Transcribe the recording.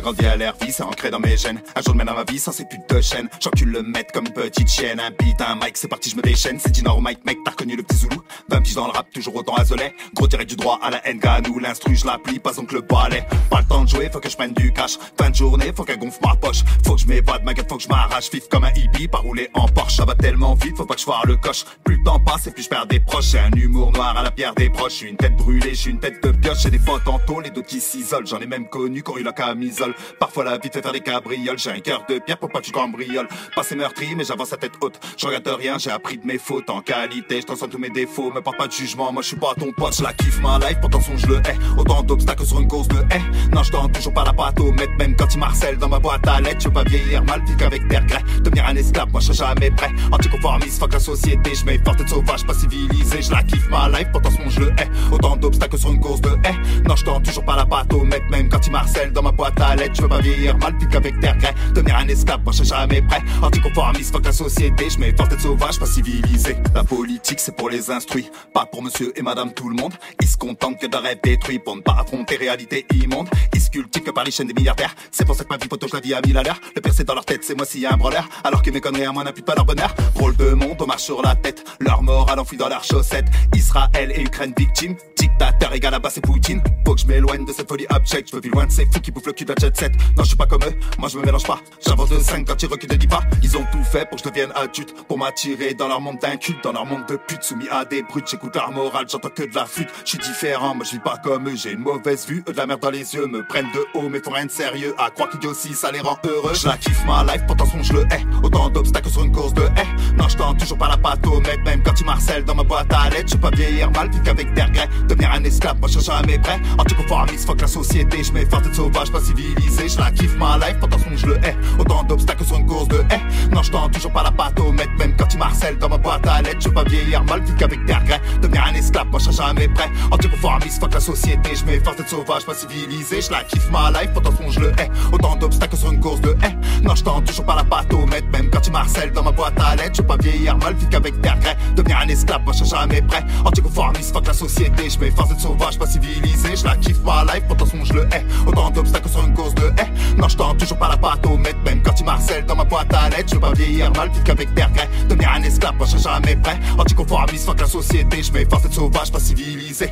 grandi à l'air vie, c'est ancré dans mes gènes. Un jour de mène dans ma vie sans ces putes de chaîne. J'encule le maître comme une petite chienne. Un beat, un mic, c'est parti, je me déchaîne. C'est du nord au mic, mec, t'as reconnu le petit Zoulou. 20 piges dans le rap, toujours autant azolet. Gros direct du droit à la nous l'instru, je l'applique, pas donc le balai. Pas le temps de jouer, faut que je prenne du cash. Fin de journée, faut qu'elle gonfle ma poche. Faut que je m'évade, ma gueule, faut que je m'arrache. Vif comme un hippie, pas rouler en Porsche. Ça va tellement vite, faut pas que je foire le coche. Plus le temps passe et plus je perds des proches. J'ai un humour noir à la pierre des proches. J'ai une tête brûlée, j'ai une tête de pioche. J'ai des potes en tôle, les dos qui s'isolent. J'en ai même connu qui ont eu la camisole. Parfois la vie te fait faire des cabrioles. J'ai un cœur de pierre pour pas que je cambriole. Passé meurtri, mais j'avance à tête haute. Je regarde rien, j'ai appris de mes fautes. En qualité, je transcende tous mes défauts. Me porte pas de jugement, moi je suis pas ton pote. Je la kiffe ma life, pourtant son je le hais. Autant d'obstacles sur une course de haie. Non, je tends toujours pas la pâte au maître. Même quand il marcelle dans ma boîte à lettres. Je veux pas vieillir mal, vivre avec des regrets. Devenir un esclave, moi je serai jamais prêt. Anticonformiste, fuck la société. Je m'efforce d'être sauvage, pas civilisé. Je la kiffe ma life, pourtant son je le hais. Autant d'obstacles sur une course de haie. Non, je tends toujours pas la pâte au maître. Même quand il marcelle dans ma boîte à lettres. Je veux pas vieillir mal, vivre avec des regrets. Devenir un esclave, moi je serai jamais prêt. Anticonformiste, fuck la société. Je m'efforce d'être sauvage, pas civilisé. La politique c'est pour les instruits, pas pour monsieur et madame tout le monde. Ils se contentent que d'un rêve détruit pour ne pas affronter réalité immonde. Ils se cultivent que par les chaînes des milliardaires. C'est pour ça que ma vie photo je la vis à 1000 à l'heure. Le pire c'est dans leur tête, c'est moi s'il y a un branleur. Alors que mes conneries à moi n'imputent pas leur bonheur. Drôle de monde, on marche sur la tête. Leur morale enfouie dans leurs chaussettes. Israël et Ukraine victime. Dictateur égal à bas c'est Poutine. Faut que je m'éloigne de cette folie abjecte. Je veux vivre loin de ces fous qui bouffent le cul de la jet set. Non je suis pas comme eux, moi je me mélange pas. J'avance de 5 quand ils reculent de 10 pas. Ils ont tout fait pour que je devienne adulte. Pour m'attirer dans leur monde d'inculte. Dans leur monde de putes soumis à des brutes. J'écoute leur morale, j'entends que de la flûte. Je suis différent, moi je vis pas comme eux. J'ai une mauvaise vue, eux de la merde dans les yeux. Me prennent de haut mais font rien de sérieux. À croire qu'idiotie ça les rend heureux. Je la kiffe ma life, pourtant son je le hais. Autant d'obstacles sur une course de haie. Non je tends toujours pas la pâte au mec. Même quand il marcelle dans ma boîte à lettres. Je veux pas vieillir mal, vivre qu'avec des regrets. Devenir un esclave, moi je serai jamais prêt. Anticonformiste, fuck la société. Je m'efforce d'être sauvage, pas civilisé. Je la kiffe ma life, pourtant son je le hais. Autant d'obstacles sur une course de haie. Non je tends toujours pas la pâte au mec. Même quand il marcelle dans ma boîte à lettres. Je veux pas vieillir mal, vivre qu'avec des regrets. Devenir un esclave, moi je serai jamais prêt. Anticonformiste, fuck la société. Je m'efforce d'être sauvage, pas civilisé. Je la kiffe ma life, pourtant son je le hais. Autant d'obstacles sur une course de haie. Non je tends toujours pas la pâte au maître. Même quand il marcelle dans ma boîte à lettres. Je veux pas vieillir mal, vivre qu'avec des regrets. Devenir un esclave, moi je serai jamais prêt. Anticonformiste, fuck la société. Je m'efforce d'être sauvage, pas civilisé. Je la kiffe ma life, pourtant son je le hais. Autant d'obstacles sur une course de haie. Non je tends toujours pas la pâte au maître. Même quand il marcelle dans ma boîte à lettres. Je veux pas vieillir mal, vivre qu'avec des regrets. Devenir un esclave, moi je serai jamais prêt. Anticonformiste, fuck la société. Je m'efforce d'être sauvage, pas civilisé.